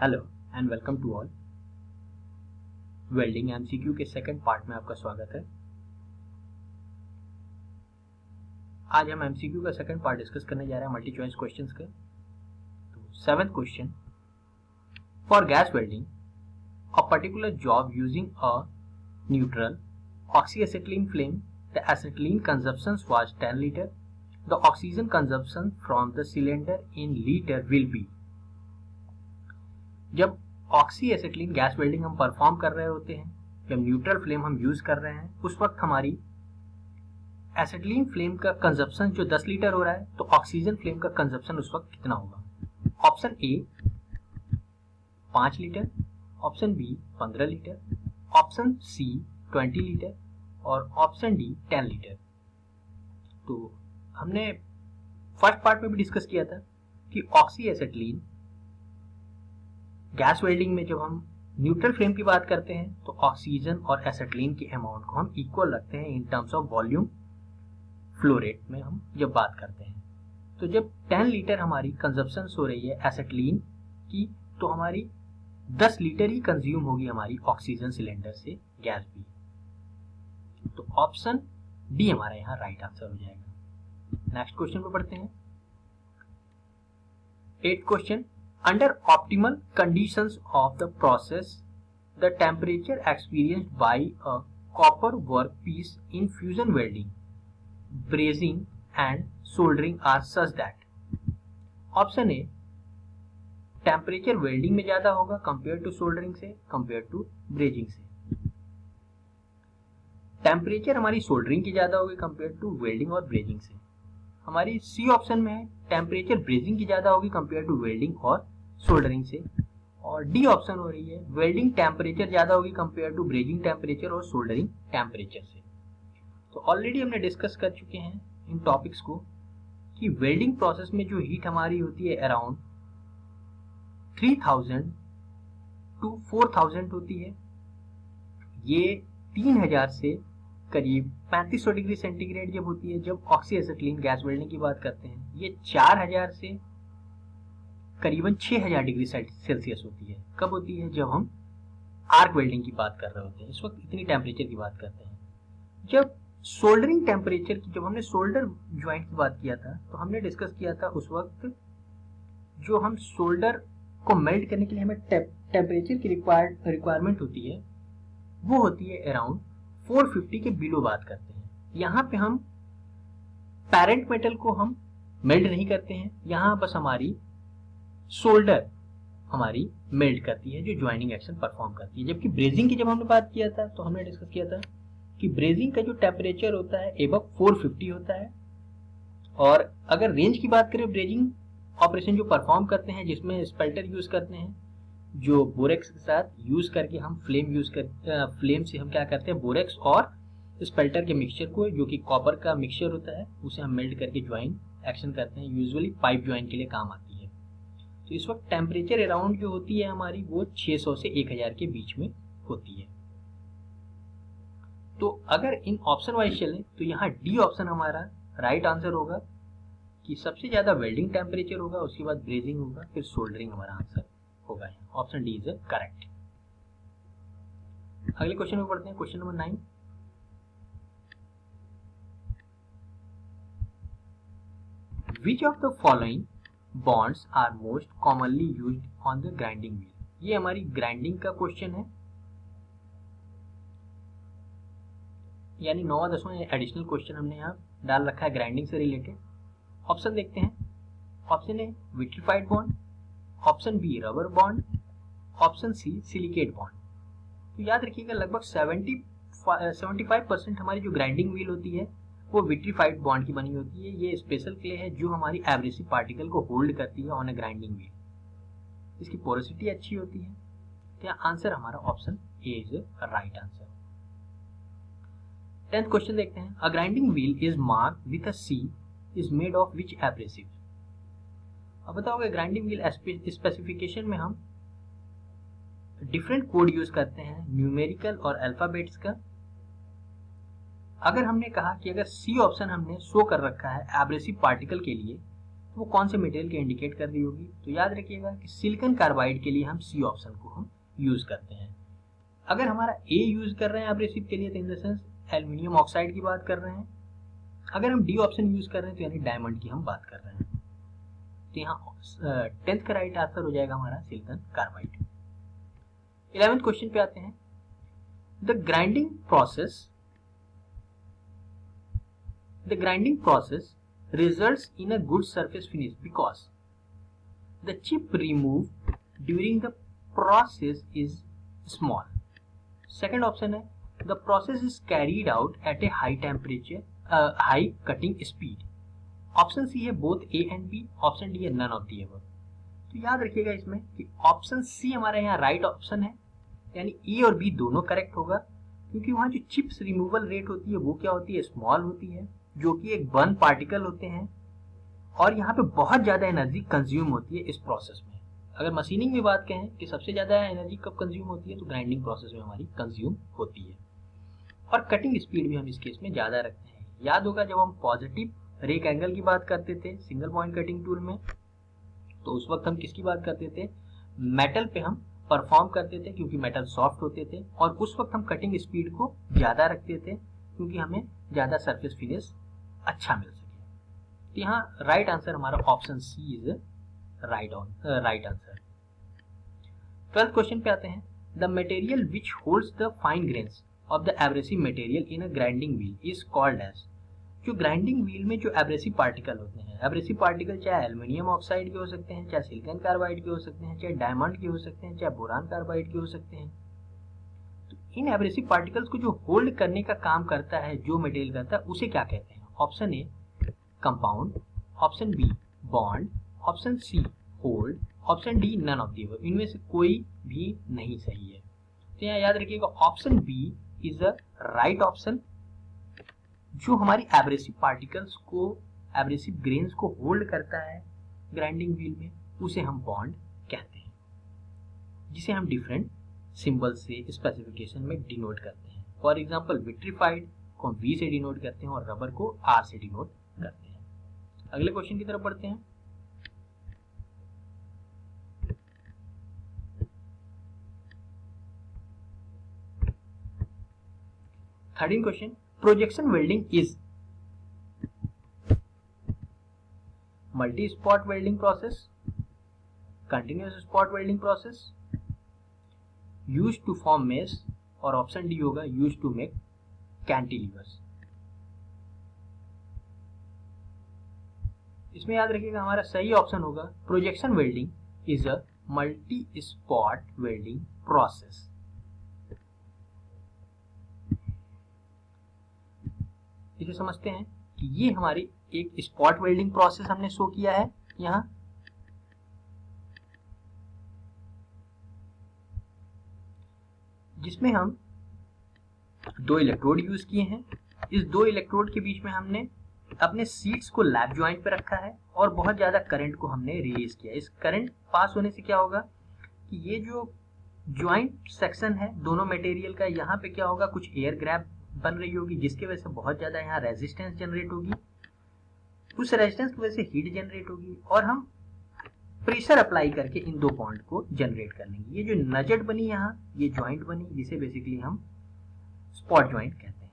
Hello and welcome to all. Welding MCQ के second part में आपका स्वागत है। आज हम एमसीक्यू का सेकंड पार्ट डिस्कस करने जा रहे हैं मल्टी चॉइस क्वेश्चंस का। तो seventh question, for gas welding a particular job using a neutral oxyacetylene flame, the acetylene consumption was 10 litre, the oxygen consumption from the cylinder in litre will be. जब oxy acetylene gas welding हम perform कर रहे होते हैं, जब neutral flame हम use कर रहे हैं, उस वक्त हमारी एसिटिलीन फ्लेम का कंजप्शन जो 10 लीटर हो रहा है, तो ऑक्सीजन फ्लेम का कंजप्शन उस वक्त कितना होगा? Option A 5 litre, option B 15 litre, option C 20 litre और ऑप्शन डी 10 लीटर। तो हमने फर्स्ट पार्ट में भी डिस्कस किया था कि ऑक्सी एसिटिलीन गैस वेल्डिंग में जब हम न्यूट्रल फ्लेम की बात करते हैं तो ऑक्सीजन और एसिटिलीन के अमाउंट को हम इक्वल रखते हैं in terms of volume flow rate में हम जब बात करते हैं। तो जब 10 लीटर हमारी कंजप्शन हो रही है एसिटिलीन की, तो हमारी 10 लीटर ही कंज्यूम होगी हमारी ऑक्सीजन सिलेंडर से गैस भी। तो ऑप्शन डी हमारा यहाँ राइट आंसर हो जाएगा। नेक्स्ट क्वेश्चन पे पढ़ते हैं। 8th question, under optimal conditions of the process, the temperature experienced by a copper workpiece in fusion welding, brazing and soldering are such that। Option A, temperature welding में ज्यादा होगा compare to soldering से, compare to brazing से। Temperature हमारी soldering की ज्यादा होगी compare to welding और ब्रेजिंग से। हमारी सी ऑप्शन में है टेम्परेचर ब्रेजिंग की ज्यादा होगी कंपेयर टू वेल्डिंग और सोल्डरिंग से। और डी ऑप्शन हो रही है वेल्डिंग टेम्परेचर ज्यादा होगी कंपेयर टू ब्रेजिंग टेम्परेचर और सोल्डरिंग टेम्परेचर से। तो ऑलरेडी हमने डिस्कस कर चुके हैं इन टॉपिक्स को कि वेल्डिंग प्रोसेस में जो हीट हमारी होती है अराउंड 3000 टू 4000 होती है। ये 3000 से करीब 3500 डिग्री सेंटीग्रेड जब होती है, जब ऑक्सी एसिटिलीन गैस वेल्डिंग की बात करते हैं। ये 4000 से करीबन 6000 डिग्री सेल्सियस होती है। कब होती है? जब हम आर्क वेल्डिंग की बात कर रहे होते हैं, इस वक्त इतनी टेम्परेचर की बात करते हैं। जब सोल्डरिंग टेम्परेचर की, जब हमने सोल्डर ज्वाइंट की बात किया था, तो हमने डिस्कस किया था उस वक्त जो हम सोल्डर को मेल्ट करने के लिए हमें टेम्परेचर की रिक्वायरमेंट होती है, वो होती है अराउंड 450 के बिलो बात करते हैं। यहाँ पे हम पैरेंट मेटल को हम मेल्ट नहीं करते हैं, यहाँ बस हमारी सोल्डर हमारी मेल्ट करती है, जो ज्वाइनिंग एक्शन परफॉर्म करती है। जबकि ब्रेजिंग की जब हमने बात किया था, तो हमने डिस्कस किया था कि ब्रेजिंग का जो टेम्परेचर होता है एबव 450 होता है। और अगर रेंज की बात करें, ब्रेजिंग ऑपरेशन जो परफॉर्म करते हैं जिसमें स्पेल्टर यूज करते हैं, जो बोरेक्स के साथ यूज करके हम फ्लेम से हम क्या करते हैं, बोरेक्स और स्पेल्टर के मिक्सचर को, जो कि कॉपर का मिक्सचर होता है, उसे हम मेल्ट करके ज्वाइन एक्शन करते हैं। यूजुअली पाइप ज्वाइन के लिए काम आती है। तो इस वक्त टेम्परेचर अराउंड जो होती है हमारी, वो 600 से 1000 के बीच में होती है। तो अगर इन ऑप्शन वाइज चलें तो यहाँ डी ऑप्शन हमारा राइट आंसर होगा कि सबसे ज्यादा वेल्डिंग टेम्परेचर होगा, उसके बाद ब्रेजिंग होगा, फिर सोल्डरिंग हमारा आंसर होगा। Option D is correct. अगले क्वेश्चन में पढ़ते हैं, question number 9। Which of the following bonds are most commonly used on the grinding wheel? ये हमारी ग्राइंडिंग का क्वेश्चन है, यानी 9वां 10वां एडिशनल क्वेश्चन हमने यहाँ डाल रखा है ग्राइंडिंग से रिलेटेड। ऑप्शन देखते हैं। Option A vitrified bond, option B rubber bond, option C silicate bond. तो याद रखिएगा लगभग 75% हमारी जो ग्राइंडिंग व्हील होती है वो विट्रिफाइड बॉन्ड की बनी होती है। ये स्पेशल क्ले है जो हमारी एब्रेसिव पार्टिकल को होल्ड करती है ऑन अ ग्राइंडिंग व्हील। इसकी पोरोसिटी अच्छी होती है। तो आंसर हमारा option A is right answer. 10th question देखते हैं। A grinding wheel is marked with a C is made of which abrasive. अब बताओगे ग्राइंडिंग व्हील स्पेसिफिकेशन में हम डिफरेंट कोड यूज करते हैं, न्यूमेरिकल और अल्फाबेट्स का। अगर हमने कहा कि अगर सी ऑप्शन हमने शो कर रखा है एब्रेसिव पार्टिकल के लिए, वो कौन से मटेरियल के इंडिकेट कर रही होगी? तो याद रखिएगा कि सिलिकॉन कार्बाइड के लिए हम सी ऑप्शन को हम यूज करते हैं। अगर हमारा ए यूज कर रहे हैं एब्रेसिव के लिए तो in the sense aluminium oxide की बात कर रहे हैं। अगर हम डी ऑप्शन यूज कर रहे हैं तो यानी डायमंड की हम बात कर रहे हैं। तो यहाँ 10th का राइट आंसर हो जाएगा हमारा सिलिकॉन कार्बाइड। 11th क्वेश्चन पे आते हैं। The grinding process results in a good surface finish because the chip removed during the process is small. Second option है the process is carried out at a high temperature, high cutting speed. Option C है both A and B, option D है none of the above. तो याद रखिएगा इसमें कि option C हमारे यहाँ राइट ऑप्शन है, यानी ए और बी दोनों करेक्ट होगा, क्योंकि वहाँ जो चिप्स रिमूवल रेट होती है वो क्या होती है? स्मॉल होती है, जो कि एक बर्न पार्टिकल होते हैं, और यहाँ पे बहुत ज्यादा एनर्जी कंज्यूम होती है इस प्रोसेस में। अगर मशीनिंग में बात कहें कि सबसे ज्यादा एनर्जी कब कंज्यूम होती है, तो ग्राइंडिंग प्रोसेस में हमारी कंज्यूम होती है। और कटिंग स्पीड भी हम इस केस में ज्यादा रखते हैं। याद होगा जब हम पॉजिटिव रेक एंगल की बात करते थे सिंगल पॉइंट कटिंग टूल में, तो उस वक्त हम किसकी बात करते थे? मेटल पे हम परफॉर्म करते थे, क्योंकि मेटल सॉफ्ट होते थे, और उस वक्त हम कटिंग स्पीड को ज्यादा रखते थे, क्योंकि हमें ज्यादा सरफेस फिनिश अच्छा मिल सके। तो यहाँ राइट आंसर हमारा option C is right answer. 12th question पे आते हैं। The material which holds the fine grains of the abrasive material in a grinding wheel is called as. जो ग्राइंडिंग व्हील में जो एब्रेसिव पार्टिकल होते हैं, abrasive particle चाहे aluminium oxide के हो सकते हैं, चाहे सिलिकॉन कार्बाइड के हो सकते हैं, चाहे डायमंड के हो सकते हैं, चाहे बोरान कार्बाइड के हो सकते हैं। तो इन एब्रेसिव पार्टिकल्स को जो होल्ड करने का काम करता है, जो मटेरियल करता है, उसे क्या कहते हैं? Option A compound, option B bond, option C hold, option D none of the above. इनमें से कोई भी नहीं सही है। तो यहाँ याद रखिएगा option B is the right option. जो हमारी एब्रेसिव पार्टिकल्स को, एब्रेसिव ग्रेन्स को होल्ड करता है ग्राइंडिंग व्हील में, उसे हम बॉन्ड कहते हैं, जिसे हम डिफरेंट सिंबल से स्पेसिफिकेशन में डिनोट करते हैं। फॉर एग्जांपल विट्रीफाइड को हम वी से डिनोट करते हैं और रबर को आर से डिनोट करते हैं। अगले क्वेश्चन की तरफ बढ़ते हैं। Third question, projection welding is multi spot welding process, continuous spot welding process, used to form mesh, और ऑप्शन डी होगा यूज्ड टू मेक कैंटिलीवर्स। इसमें याद रखिएगा हमारा सही ऑप्शन होगा projection welding is a multi spot welding process. इसे समझते हैं कि ये हमारी एक स्पॉट वेल्डिंग प्रोसेस हमने शो किया है यहाँ, जिसमें हम दो इलेक्ट्रोड यूज किए हैं। इस दो इलेक्ट्रोड के बीच में हमने अपने सीट्स को लैप ज्वाइंट पे रखा है और बहुत ज्यादा करंट को हमने रिलीज किया। इस करंट पास होने से क्या होगा कि ये जो ज्वाइंट सेक्शन है दोनों मटेरियल का, यहाँ पे क्या होगा, कुछ एयर गैप बन रही होगी, जिसकी वजह से बहुत ज्यादा यहाँ रेजिस्टेंस जनरेट होगी। उस रेजिस्टेंस की वजह से हीट जनरेट होगी और हम प्रेशर अप्लाई करके इन दो बॉन्ड को जनरेट कर लेंगे। ये जो नजट बनी यहाँ, ये ज्वाइंट बनी, जिसे बेसिकली हम स्पॉट ज्वाइंट कहते हैं।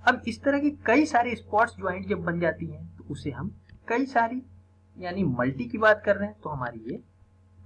अब इस तरह की कई सारी स्पॉट्स ज्वाइंट जब बन जाती हैं तो उसे हम कई सारी, यानी मल्टी की बात कर रहे हैं, तो हमारी ये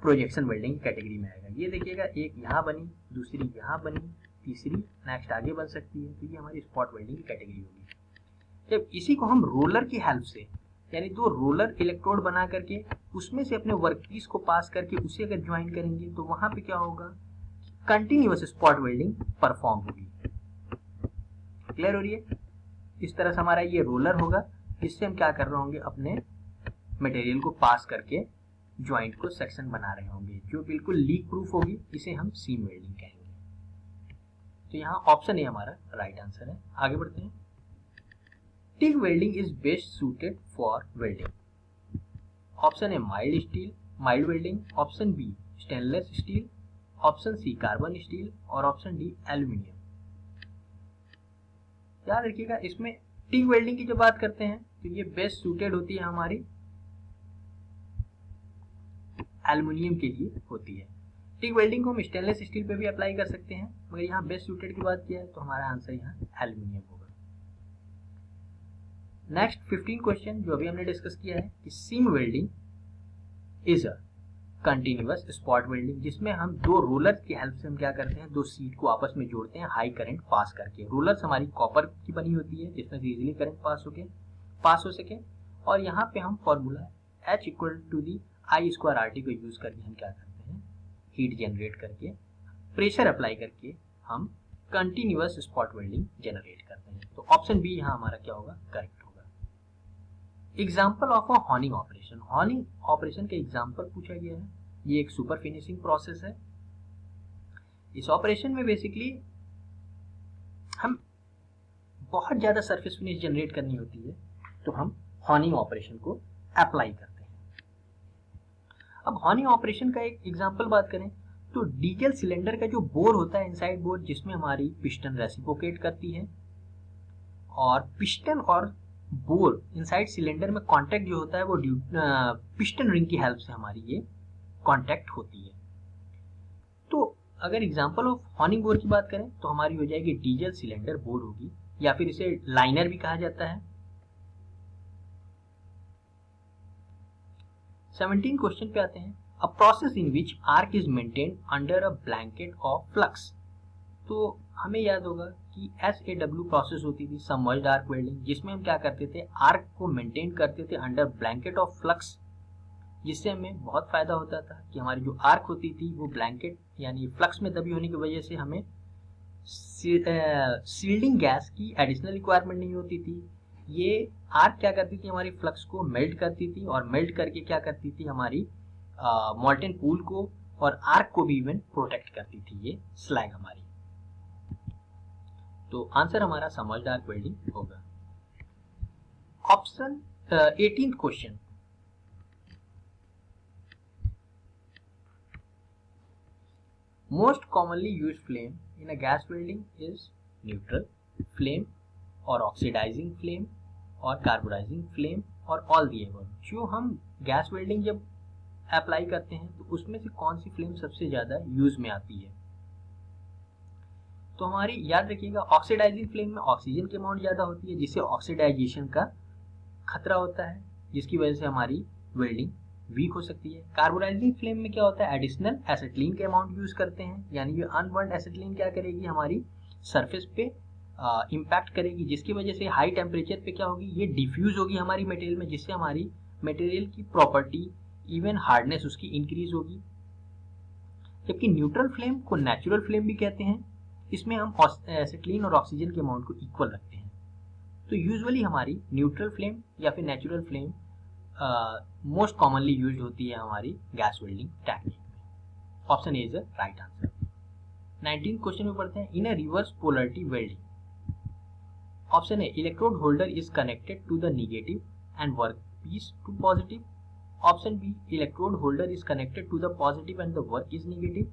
प्रोजेक्शन वेल्डिंग कैटेगरी में आएगा। ये देखिएगा, एक यहाँ बनी, दूसरी यहाँ बनी, तीसरी नेक्स्ट आगे बन सकती है, तो ये हमारी स्पॉट वेल्डिंग की कैटेगरी होगी। जब इसी को हम रोलर की हेल्प से, यानी दो रोलर इलेक्ट्रोड बना करके उसमें से अपने वर्कपीस को पास करके उसे अगर ज्वाइन करेंगे तो वहां पे क्या होगा, कंटिन्यूअस स्पॉट वेल्डिंग परफॉर्म होगी। क्लियर हो रही है? इस तरह से हमारा ये रोलर होगा, जिससे हम क्या कर रहे होंगे, अपने मटेरियल को पास करके ज्वाइंट को सेक्शन बना रहे होंगे, जो बिल्कुल लीक प्रूफ होगी। इसे हम सीम वेल्डिंग कहेंगे। तो यहाँ ऑप्शन ए हमारा राइट आंसर है। आगे बढ़ते हैं। TIG welding is best suited for welding. Option A mild welding, option B stainless steel, option C carbon steel, और ऑप्शन डी एल्यूमिनियम। याद रखिएगा, इसमें टिग वेल्डिंग की जब बात करते हैं तो ये बेस्ट सूटेड होती है हमारी एल्युमिनियम के लिए होती है। टिक वेल्डिंग को हम स्टेनलेस स्टील पे भी अप्लाई कर सकते हैं, मगर यहाँ बेस्ट सूटेड की बात किया है तो हमारा आंसर यहाँ एल्युमिनियम होगा। नेक्स्ट 15 क्वेश्चन जो अभी हमने डिस्कस किया है कि seam welding is a continuous spot welding, जिसमें हम दो रोलर की हेल्प से हम क्या करते हैं, दो शीट को आपस में जोड़ते हैं हाई करंट पास करके। रोलर्स हमारी कॉपर की बनी होती है जिसमें से इजीली करंट पास हो सके, और यहाँ पे हम formula H equal to the I square RT को यूज करके हम क्या करते हैं, हीट जनरेट करके प्रेशर अप्लाई करके हम कंटिन्यूअस स्पॉट वेल्डिंग जनरेट करते हैं। तो ऑप्शन बी यहाँ हमारा क्या होगा, करेक्ट होगा। Example of a horning operation, horning operation का एग्जाम्पल पूछा गया है। ये एक सुपर फिनिशिंग प्रोसेस है। इस ऑपरेशन में बेसिकली हम बहुत ज्यादा सरफेस फिनिश जनरेट करनी होती है, तो हम हॉर्निंग ऑपरेशन को अप्लाई करते हैं। अब हॉर्निंग ऑपरेशन का एक एग्जांपल बात करें तो डीजल सिलेंडर का जो बोर होता है, इनसाइड बोर, जिसमें हमारी पिस्टन रेसिप्रोकेट करती है, और पिस्टन और बोर इनसाइड सिलेंडर में कांटेक्ट जो होता है वो पिस्टन रिंग की हेल्प से हमारी ये कांटेक्ट होती है। तो अगर एग्जांपल ऑफ हॉर्निंग बोर की बात करें तो हमारी हो जाएगी डीजल सिलेंडर बोर होगी, या फिर इसे लाइनर भी कहा जाता है। 17 क्वेश्चन पे आते हैं। A process in which arc is maintained under a blanket of flux. तो हमें याद होगा कि SAW प्रोसेस होती थी, सबमर्ज्ड आर्क वेल्डिंग, जिसमें हम क्या करते थे, आर्क को मेंटेन करते थे अंडर ब्लैंकेट ऑफ फ्लक्स, जिससे हमें बहुत फायदा होता था कि हमारी जो आर्क होती थी वो ब्लैंकेट यानी फ्लक्स में दबी होने की वजह से हमें सील्डिंग गैस की एडिशनल रिक्वायरमेंट नहीं होती थी। ये आर्क क्या करती थी, हमारी फ्लक्स को मेल्ट करती थी, और मेल्ट करके क्या करती थी, हमारी मॉल्टेन पूल को और आर्क को भी इवन प्रोटेक्ट करती थी ये स्लैग हमारी। तो आंसर हमारा सबमर्ज्ड आर्क वेल्डिंग होगा। Option 18th question, most commonly used flame in a gas welding is neutral flame और ऑक्सीडाइजिंग फ्लेम और कार्बोनाइजिंग फ्लेम और ऑल दी एबव। जो हम गैस वेल्डिंग जब अप्लाई करते हैं तो उसमें से कौन सी फ्लेम सबसे ज्यादा यूज में आती है, तो हमारी याद रखिएगा ऑक्सीडाइजिंग फ्लेम में ऑक्सीजन की अमाउंट ज्यादा होती है, जिससे ऑक्सीडाइजेशन का खतरा होता है, जिसकी वजह से हमारी वेल्डिंग वीक हो सकती है। कार्बोनाइजिंग फ्लेम में क्या होता है, एडिशनल एसिटिलीन के अमाउंट यूज करते हैं, यानी ये अनबर्न्ड एसिटिलीन क्या करेगी, हमारी सरफेस पे इम्पैक्ट करेगी, जिसकी वजह से हाई टेम्परेचर पे क्या होगी, ये डिफ्यूज होगी हमारी मटेरियल में, जिससे हमारी मटेरियल की प्रॉपर्टी इवन हार्डनेस उसकी इंक्रीज होगी। जबकि न्यूट्रल फ्लेम को नेचुरल फ्लेम भी कहते हैं, इसमें हम एसिटिलीन और ऑक्सीजन के अमाउंट को इक्वल रखते हैं। तो यूजुअली हमारी न्यूट्रल फ्लेम या फिर natural flame most commonly use होती है हमारी गैस वेल्डिंग टेक्निक में। Option A is the right answer. 19th question में पढ़ते हैं, in a reverse polarity welding. Option A, electrode holder is connected to the negative and workpiece to positive. Option B, electrode holder is connected to the positive and the work is negative,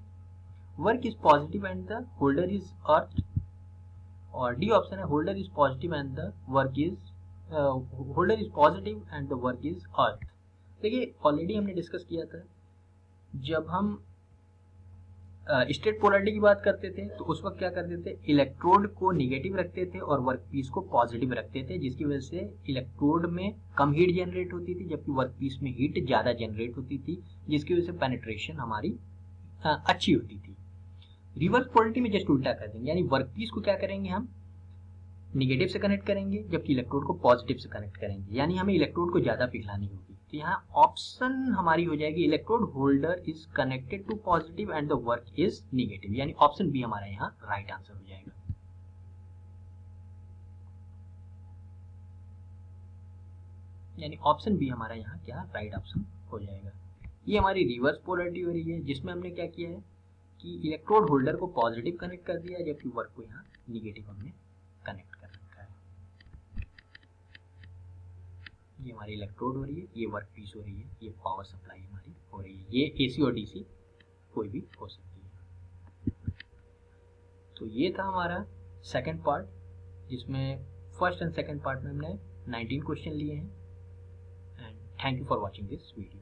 work is positive and the holder is earth. और D option है, holder is positive and the work is holder is positive and the work is earth. देखिए already हमने discuss किया था, जब हम straight polarity की बात करते थे तो उस वक्त क्या करते थे, इलेक्ट्रोड को नेगेटिव रखते थे और वर्कपीस को पॉजिटिव रखते थे, जिसकी वजह से इलेक्ट्रोड में कम हीट जनरेट होती थी जबकि वर्कपीस में हीट ज्यादा जनरेट होती थी, जिसकी वजह से पेनिट्रेशन हमारी अच्छी होती थी। रिवर्स पोलरिटी में जस्ट उल्टा कर देंगे, यानी वर्कपीस को क्या करेंगे, हम नेगेटिव से कनेक्ट करेंगे जबकि इलेक्ट्रोड को पॉजिटिव से कनेक्ट करेंगे, यानी हमें इलेक्ट्रोड को ज्यादा पिघलानी होगी। तो यहाँ ऑप्शन हमारी हो जाएगी, electrode holder is connected to positive and the work is negative, यानी ऑप्शन बी हमारा यहाँ राइट आंसर हो जाएगा। यानी ऑप्शन बी हमारा यहाँ क्या राइट ऑप्शन हो जाएगा। ये हमारी रिवर्स पोलरिटी हो रही है, जिसमें हमने क्या किया है कि इलेक्ट्रोड होल्डर को पॉजिटिव कनेक्ट कर दिया जबकि वर्क को यहाँ निगेटिव हमने कनेक्ट कर रखा है। ये हमारी इलेक्ट्रोड हो रही है, ये वर्क पीस हो रही है, ये पावर सप्लाई हमारी हो रही है, ये एसी और डीसी कोई भी हो सकती है। तो ये था हमारा सेकंड पार्ट, जिसमें फर्स्ट एंड सेकंड पार्ट में हमने 19 क्वेश्चन लिए हैं। And thank you for watching this video.